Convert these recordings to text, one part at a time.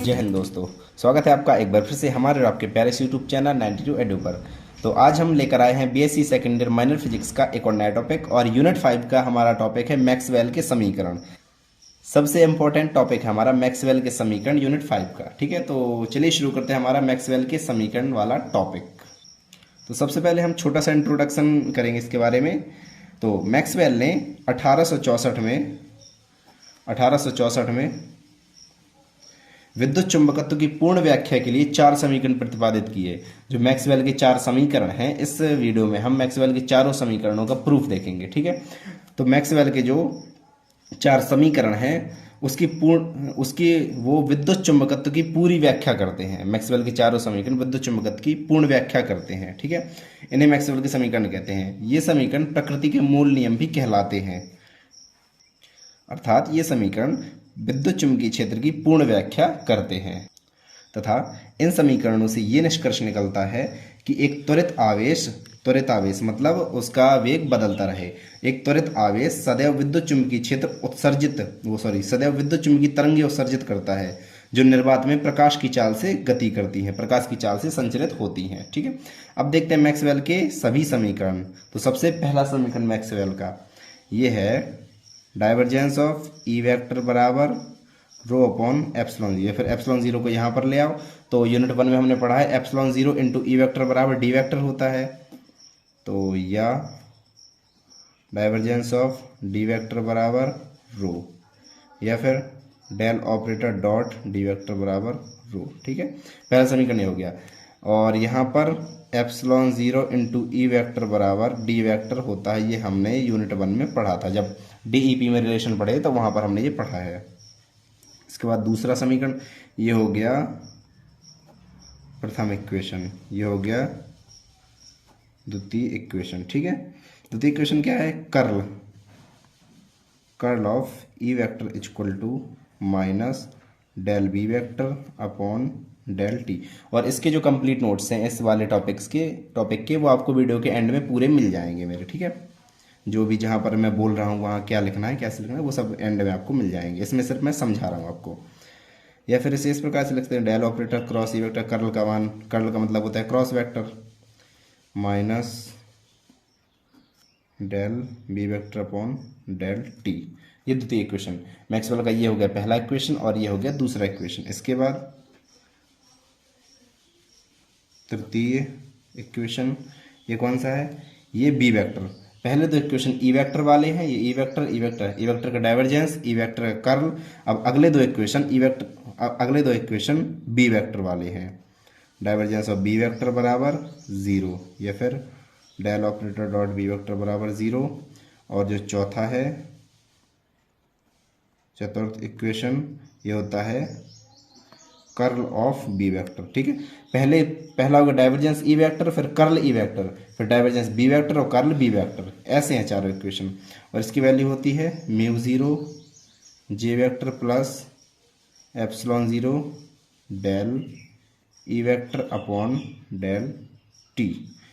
जय हिंद दोस्तों। स्वागत है आपका एक बार फिर से हमारे और आपके प्यारे से यूट्यूब चैनल 92 एडू पर। तो आज हम लेकर आए हैं BSc second year minor physics का एक और नया टॉपिक, और यूनिट 5 का हमारा टॉपिक है मैक्सवेल के समीकरण। सबसे इंपॉर्टेंट टॉपिक है हमारा मैक्सवेल के समीकरण यूनिट 5 का। ठीक है, तो चलिए शुरू करते हैं हमारा मैक्सवेल के समीकरण वाला टॉपिक। तो सबसे पहले हम छोटा सा इंट्रोडक्शन करेंगे इसके बारे में। तो मैक्सवेल ने 1864 में विद्युत चुंबकत्व की पूर्ण व्याख्या के लिए 4 समीकरण प्रतिपादित किए। जो मैक्सवेल के 4 समीकरण हैं, इस वीडियो में हम मैक्सवेल के चारों समीकरणों का प्रूफ देखेंगे। ठीक है, तो मैक्सवेल के जो 4 समीकरण हैं उसकी वो विद्युत चुंबकत्व की पूरी व्याख्या करते हैं। मैक्सवेल के चारों समीकरण विद्युत चुंबकत्व की पूर्ण व्याख्या करते हैं। ठीक है, इन्हें मैक्सवेल के समीकरण कहते हैं। ये समीकरण प्रकृति के मूल नियम भी कहलाते हैं, अर्थात ये समीकरण विद्युत चुंबकीय क्षेत्र की पूर्ण व्याख्या करते हैं। तथा इन समीकरणों से ये निष्कर्ष निकलता है कि एक त्वरित आवेश मतलब उसका वेग बदलता रहे। एक त्वरित आवेश सदैव विद्युत चुंबकीय क्षेत्र सदैव विद्युत चुंबकीय तरंगें उत्सर्जित करता है, जो निर्वात में प्रकाश की चाल से गति करती हैं, प्रकाश की चाल से संचरित होती हैं। ठीक है, अब देखते हैं मैक्सवेल के सभी समीकरण। तो सबसे पहला समीकरण मैक्सवेल का ये है, डाइवर्जेंस ऑफ ई वेक्टर बराबर रो अपॉन एप्सिलॉन जीरो। फिर एप्सिलॉन जीरो को यहाँ पर ले आओ। तो यूनिट 1 में हमने पढ़ा है एप्सिलॉन जीरो इंटू ई वेक्टर बराबर डी वेक्टर होता है। तो या डाइवर्जेंस ऑफ डी वेक्टर बराबर रो, या फिर del operator dot D vector बराबर रो। ठीक है, पहला समीकरण ये हो गया। और यहाँ पर एप्सिलॉन जीरो इंटू ई वेक्टर बराबर डी वेक्टर होता है। ये हमने यूनिट 1 में पढ़ा था, जब डीईपी में रिलेशन पढ़े तो वहाँ पर हमने ये पढ़ा है। इसके बाद दूसरा समीकरण ये हो गया प्रथम इक्वेशन, ये हो गया द्वितीय इक्वेशन। ठीक है, द्वितीय इक्वेशन क्या है, curl of E vector is equal to minus del B vector upon del T. और इसके जो कंप्लीट नोट्स हैं इस वाले टॉपिक के वो आपको वीडियो के एंड में पूरे मिल जाएंगे मेरे। ठीक है, जो भी जहाँ पर मैं बोल रहा हूँ वहाँ क्या लिखना है कैसे लिखना है वो सब एंड में आपको मिल जाएंगे। इसमें सिर्फ मैं समझा रहा हूँ आपको। या फिर इसे इस प्रकार से लिखते हैं, del operator cross E vector curl का मतलब होता है cross vector minus del B vector upon del T. ये द्वितीय इक्वेशन मैक्सवेल का ये हो गया पहला इक्वेशन, और ये हो गया दूसरा इक्वेशन। इसके बाद तृतीय इक्वेशन ये कौन सा है, ये बी वेक्टर। पहले दो इक्वेशन ई वेक्टर वाले हैं, ये ई वेक्टर का डाइवर्जेंस, ई वेक्टर का कर्ल। अब अगले दो इक्वेशन बी वेक्टर वाले हैं। डाइवर्जेंस ऑफ बी वेक्टर बराबर 0, या फिर del operator dot B vector बराबर 0। और जो चौथा है चतुर्थ इक्वेशन ये होता है कर्ल ऑफ बी वेक्टर। ठीक है, पहला होगा डाइवर्जेंस ई वेक्टर, फिर कर्ल ई वेक्टर, फिर डाइवर्जेंस बी वेक्टर और कर्ल बी वेक्टर। ऐसे हैं चारों इक्वेशन। और इसकी वैल्यू होती है mu zero J vector plus epsilon zero del E vector upon del T.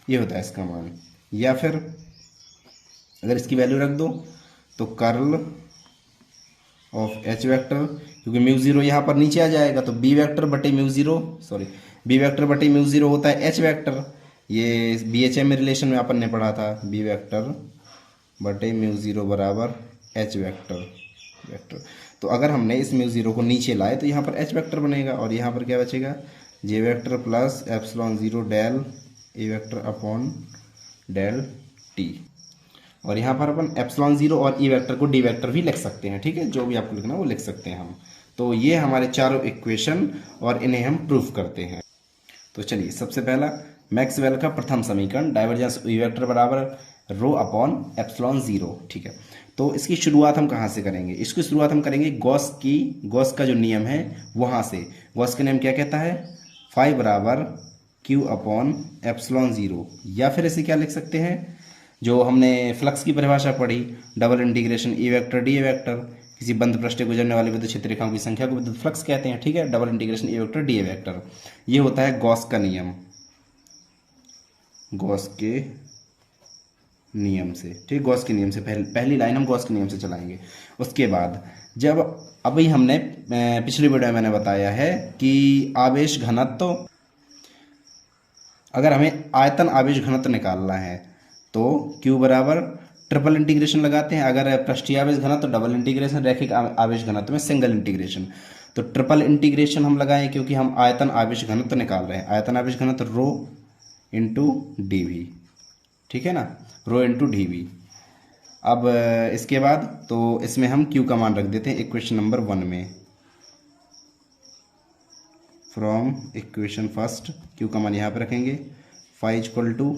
ये होता है इसका मान। या फिर अगर इसकी वैल्यू रख दो तो कर्ल ऑफ एच वेक्टर, क्योंकि म्यू जीरो यहाँ पर नीचे आ जाएगा तो बी वेक्टर बटे म्यू जीरो होता है एच वेक्टर। ये बी एच एम में रिलेशन में अपन ने पढ़ा था, बी वेक्टर बटे म्यू जीरो बराबर एच वेक्टर। तो अगर हमने इस म्यू जीरो को नीचे लाए तो यहाँ पर एच वेक्टर बनेगा, और यहाँ पर क्या बचेगा, J vector plus epsilon zero del A vector upon del T. और यहाँ पर अपन एप्सिलॉन जीरो और ई वेक्टर को डी वेक्टर भी लिख सकते हैं। ठीक है, जो भी आपको लिखना है वो लिख सकते हैं हम। तो ये हमारे चारों इक्वेशन, और इन्हें हम प्रूफ करते हैं। तो चलिए, सबसे पहला मैक्सवेल का प्रथम समीकरण, डाइवर्जेंस ई वेक्टर बराबर रो अपॉन एप्सिलॉन जीरो। ठीक है, तो इसकी शुरुआत हम कहाँ से करेंगे, इसकी शुरुआत हम करेंगे गॉस का जो नियम है वहाँ से। गॉस का नियम क्या कहता है, फाई बराबर क्यू अपॉन एप्सिलॉन जीरो। या फिर इसे क्या लिख सकते हैं, जो हमने फ्लक्स की परिभाषा पढ़ी, डबल इंटीग्रेशन ई वेक्टर डी वेक्टर। किसी बंद पृष्ठ से गुजरने वाली विद्युत क्षेत्र रेखाओं की संख्या को विद्युत फ्लक्स कहते हैं। ठीक है, डबल इंटीग्रेशन ई वेक्टर डी वेक्टर, ये होता है गॉस का नियम, गॉस के नियम से। ठीक, गॉस के नियम से पहली लाइन हम गॉस के नियम से चलाएंगे। उसके बाद जब अभी हमने पिछली वीडियो में मैंने बताया है कि आवेश घनत्व, अगर हमें आयतन आवेश घनत्व निकालना है तो Q बराबर ट्रिपल इंटीग्रेशन लगाते हैं। अगर पृष्ठीय आवेश घनत्व डबल इंटीग्रेशन, रैखिक आवेश घनत्व में सिंगल इंटीग्रेशन। तो ट्रिपल इंटीग्रेशन हम लगाएं क्योंकि हम आयतन आवेश घनत्व निकाल रहे हैं। आयतन आवेश घनत्व रो इंटू डी वी, ठीक है ना, रो इंटू डी वी। अब इसके बाद तो इसमें हम Q का मान रख देते हैं इक्वेशन नंबर 1 में। फ्रॉम इक्वेशन फर्स्ट Q का मान यहाँ पे रखेंगे, फाई इक्वल टू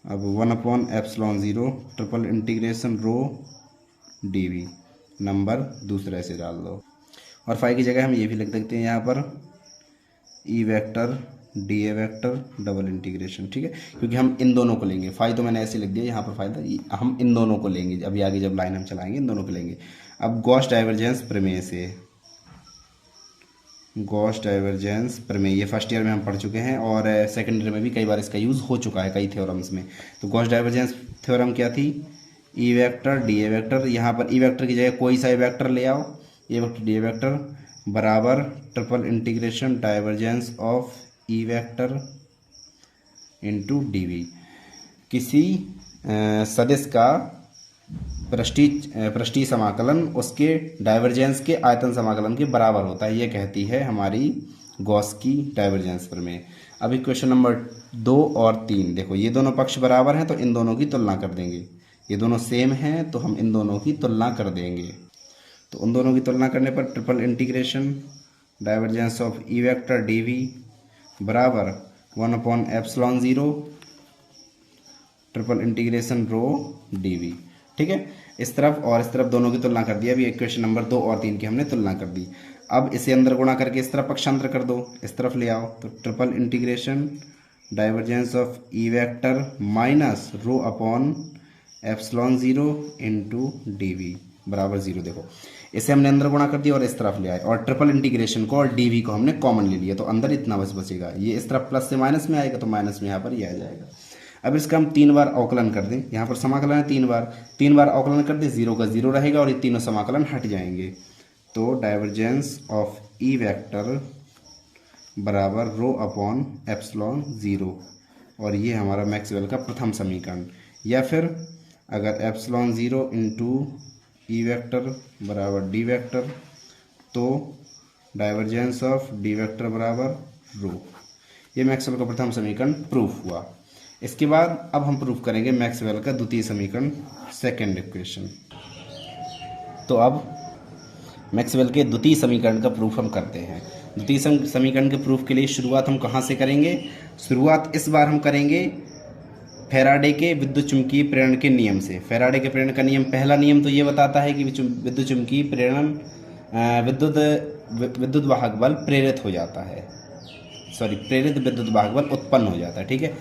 अब 1/ε0 triple integration rho D V, number दूसरे से डाल दो। और फाई की जगह हम ये भी लिख सकते हैं यहाँ पर ई vector D A vector double integration, ठीक है, क्योंकि हम इन दोनों को लेंगे। फाई तो मैंने ऐसे लिख दिया, यहाँ पर फायदा हम इन दोनों को लेंगे, अभी आगे जब लाइन हम चलाएंगे इन दोनों को लेंगे। अब गॉस डाइवर्जेंस प्रमेय से, गॉस डाइवर्जेंस प्रमेय ये फर्स्ट ईयर में हम पढ़ चुके हैं और सेकेंड ईयर में भी कई बार इसका यूज़ हो चुका है कई थ्योरम्स में। तो गॉस डाइवर्जेंस थ्योरम क्या थी, ई वेक्टर डी ए वेक्टर, यहाँ पर ई वेक्टर की जगह कोई सा वेक्टर ले आओ, A vector D A vector बराबर triple integration divergence of E vector into D V. किसी सदिश का पृष्ठीय समाकलन उसके डाइवर्जेंस के आयतन समाकलन के बराबर होता है, ये कहती है हमारी गॉस की डाइवर्जेंस प्रमेय। अभी क्वेश्चन नंबर 2 और 3 देखो, ये दोनों पक्ष बराबर हैं तो इन दोनों की तुलना कर देंगे। ये दोनों सेम हैं तो हम इन दोनों की तुलना कर देंगे। तो उन दोनों की तुलना करने पर triple integration divergence of E vector D V बराबर 1/ε0 triple integration rho D V, ठीक है। इस तरफ और इस तरफ दोनों की तुलना कर दी। अभी इक्वेशन नंबर 2 और 3 की हमने तुलना कर दी। अब इसे अंदर गुणा करके इस तरफ पक्षांतर कर दो, इस तरफ ले आओ। तो triple integration divergence of E vector minus rho upon ε0 into D V बराबर 0। देखो इसे हमने अंदर गुणा कर दिया और इस तरफ ले आए और ट्रिपल इंटीग्रेशन को और डी वी को हमने कॉमन ले लिया, तो अंदर इतना बस बचेगा। ये इस तरफ प्लस से माइनस में आएगा तो माइनस में यहाँ पर ये आ जाएगा। अब इसका हम 3 बार अवकलन कर दें, यहाँ पर समाकलन है 3 बार अवकलन कर दें, 0 का 0 रहेगा और ये तीनों समाकलन हट जाएंगे। तो डाइवर्जेंस ऑफ ई वेक्टर बराबर रो अपॉन ε0 और ये हमारा मैक्सवेल का प्रथम समीकरण। या फिर अगर ε0 इंटू ई वेक्टर बराबर डी वेक्टर तो डाइवर्जेंस ऑफ डी वेक्टर बराबर रो, ये मैक्सवेल का प्रथम समीकरण प्रूफ हुआ। इसके बाद अब हम प्रूफ करेंगे मैक्सवेल का द्वितीय समीकरण, सेकेंड इक्वेशन। तो अब मैक्सवेल के द्वितीय समीकरण का प्रूफ हम करते हैं। द्वितीय समीकरण के प्रूफ के लिए शुरुआत हम कहाँ से करेंगे, शुरुआत इस बार हम करेंगे फैराडे के विद्युत चुम्बकीय प्रेरण के नियम से। फैराडे के प्रेरण का नियम, पहला नियम तो ये बताता है कि विद्युत चुम्बकीय प्रेरण विद्युत वाहक बल प्रेरित हो जाता है, प्रेरित विद्युत वाहक बल उत्पन्न हो जाता है, ठीक है।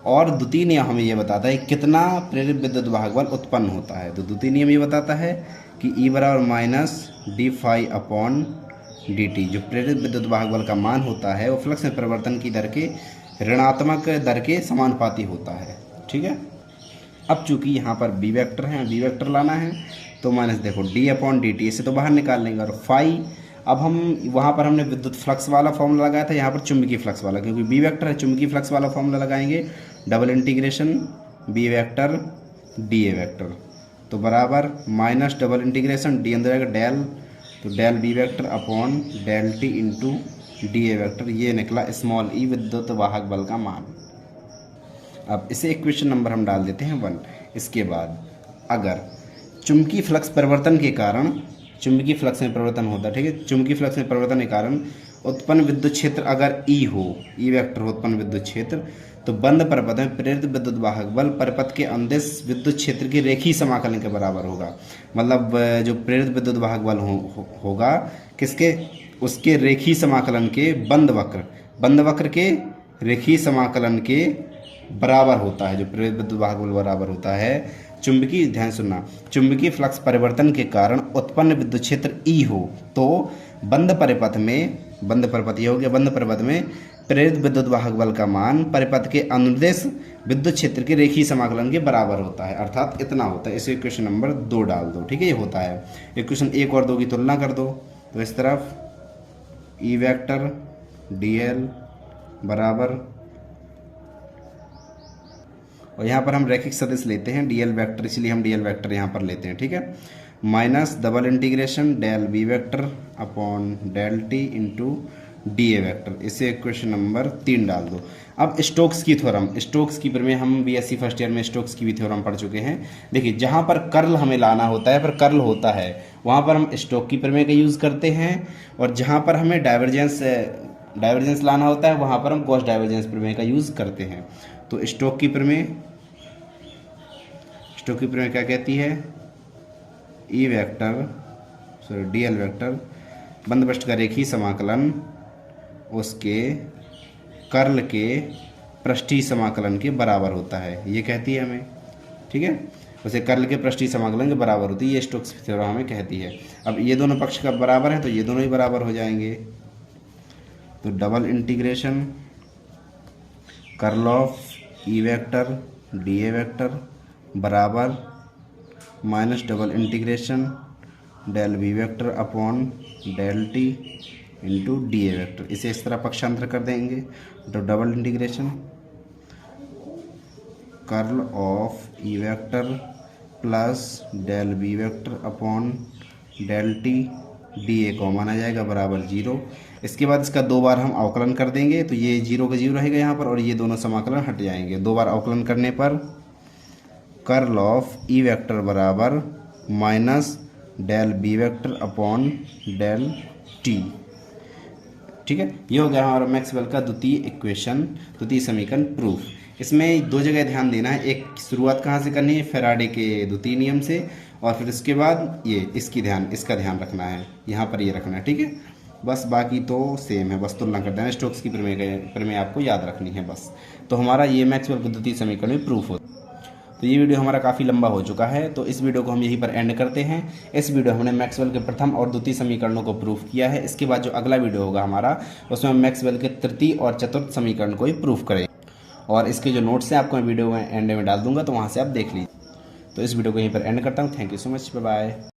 और द्वितीय नियम हमें ये बताता है कितना प्रेरित विद्युत वाहक बल उत्पन्न होता है। तो द्वितीय नियम ये बताता है कि E बराबर minus D phi upon D T, जो प्रेरित विद्युत वाहक बल का मान होता है वो फ्लक्स में परिवर्तन की दर के ऋणात्मक दर के समानुपाती होता है, ठीक है। अब चूंकि यहाँ पर बी वेक्टर है, बी वेक्टर लाना है तो माइनस देखो डी अपॉन डी टी, इसे तो बाहर निकाल लेंगे। और फाई, अब हम वहाँ पर हमने विद्युत फ्लक्स वाला फॉर्मूला लगाया था, यहाँ पर चुंबकीय फ्लक्स वाला, क्योंकि बी वेक्टर है चुंबकीय फ्लक्स वाला फॉर्मूला लगाएंगे, double integration B vector D A vector तो बराबर माइनस डबल इंटीग्रेशन डी अंदर आएगा डेल, तो del B vector upon del T into D A vector, ये निकला स्मॉल ई विद्युत वाहक बल का मान। अब इसे इक्वेशन नंबर हम डाल देते हैं 1। इसके बाद अगर चुंबकीय फ्लक्स परिवर्तन के कारण, चुंबकीय फ्लक्स में परिवर्तन होता है, ठीक है, चुंबकीय फ्लक्स में परिवर्तन के कारण उत्पन्न विद्युत क्षेत्र अगर ई हो, ई वेक्टर हो उत्पन्न विद्युत क्षेत्र, तो बंद परिपथ में प्रेरित विद्युत वाहक बल परिपथ के अंदिश विद्युत क्षेत्र के रेखीय समाकलन के बराबर होगा। मतलब जो प्रेरित विद्युत वाहक बल होगा किसके, उसके रेखीय समाकलन के बंद वक्र के रेखीय समाकलन के बराबर होता है। जो प्रेरित विद्युत वाहक बल बराबर होता है चुंबकीय, ध्यान सुनना, चुंबकीय फ्लक्स परिवर्तन के कारण उत्पन्न विद्युत क्षेत्र ई हो तो बंद परिपथ में, बंद परिपथ ये हो गया, बंद परिपथ में प्रेरित विद्युत वाहक बल का मान परिपथ के अनुदेश विद्युत क्षेत्र के रेखीय समाकलन के बराबर होता है, अर्थात इतना होता है। इसे इक्वेशन नंबर 2 डाल दो, ठीक है, ये होता है। इक्वेशन 1 और 2 की तुलना कर दो, तो इस तरफ ई वेक्टर dl बराबर, और यहाँ पर हम रैखिक सदिश लेते हैं dl वेक्टर, इसलिए हम dl वेक्टर यहाँ पर लेते हैं, ठीक है, minus double integration del B vector upon del T into D A vector. इसे इक्वेशन नंबर 3 डाल दो। अब स्टोक्स की थ्योरम, स्टोक्स की प्रमेय हम बीएससी फर्स्ट ईयर में स्टोक्स की भी थ्योरम पढ़ चुके हैं। देखिए जहाँ पर कर्ल हमें लाना होता है, पर कर्ल होता है, वहाँ पर हम स्टोक की प्रमेय का यूज़ करते हैं, और जहाँ पर हमें डाइवर्जेंस लाना होता है, वहाँ पर हम गॉस डाइवर्जेंस प्रमेय का यूज़ करते हैं। तो स्टोक की प्रमेय क्या कहती है, ई वेक्टर डीएल वेक्टर बंदोबस्त का रेखीय समाकलन उसके कर्ल के पृष्ठीय समाकलन के बराबर होता है, ये कहती है हमें, ठीक है, उसे कर्ल के पृष्ठीय समाकलन के बराबर होती है, ये स्टोक्स की थ्योरम हमें कहती है। अब ये दोनों पक्ष का बराबर है तो ये दोनों ही बराबर हो जाएंगे, तो double integration curl of E vector D A vector बराबर minus double integration del B vector upon del T into D A vector. इसे इस तरह पक्षांतर कर देंगे, तो double integration curl of E vector plus del B vector upon del T D A common आ जाएगा बराबर 0। इसके बाद इसका 2 बार हम अवकलन कर देंगे, तो ये 0 का 0 रहेगा यहाँ पर, और ये दोनों समाकलन हट जाएंगे। 2 बार अवकलन करने पर कर्ल ऑफ ई वेक्टर बराबर minus del B vector upon del T, ठीक है। ये हो गया हमारा मैक्सवेल का द्वितीय समीकरण प्रूफ। इसमें 2 जगह ध्यान देना है, एक शुरुआत कहाँ से करनी है, फैराडे के द्वितीय नियम से, और फिर उसके बाद ये इसका ध्यान रखना है, यहाँ पर ये रखना है, ठीक है। बस बाकी तो सेम है, बस तुलना कर देना, स्टोक्स की प्रमेय आपको याद रखनी है बस। तो हमारा ये मैक्सवेल का द्वितीय समीकरण में प्रूफ होता है। तो ये वीडियो हमारा काफ़ी लंबा हो चुका है, तो इस वीडियो को हम यहीं पर एंड करते हैं। इस वीडियो हमने मैक्सवेल के प्रथम और द्वितीय समीकरणों को प्रूफ किया है। इसके बाद जो अगला वीडियो होगा हमारा, उसमें हम मैक्सवेल के तृतीय और चतुर्थ समीकरण को ही प्रूफ करेंगे, और इसके जो नोट्स हैं आपको मैं वीडियो में एंड में डाल दूंगा, तो वहाँ से आप देख लीजिए। तो इस वीडियो को यहीं पर एंड करता हूँ। Thank you so much, bye bye.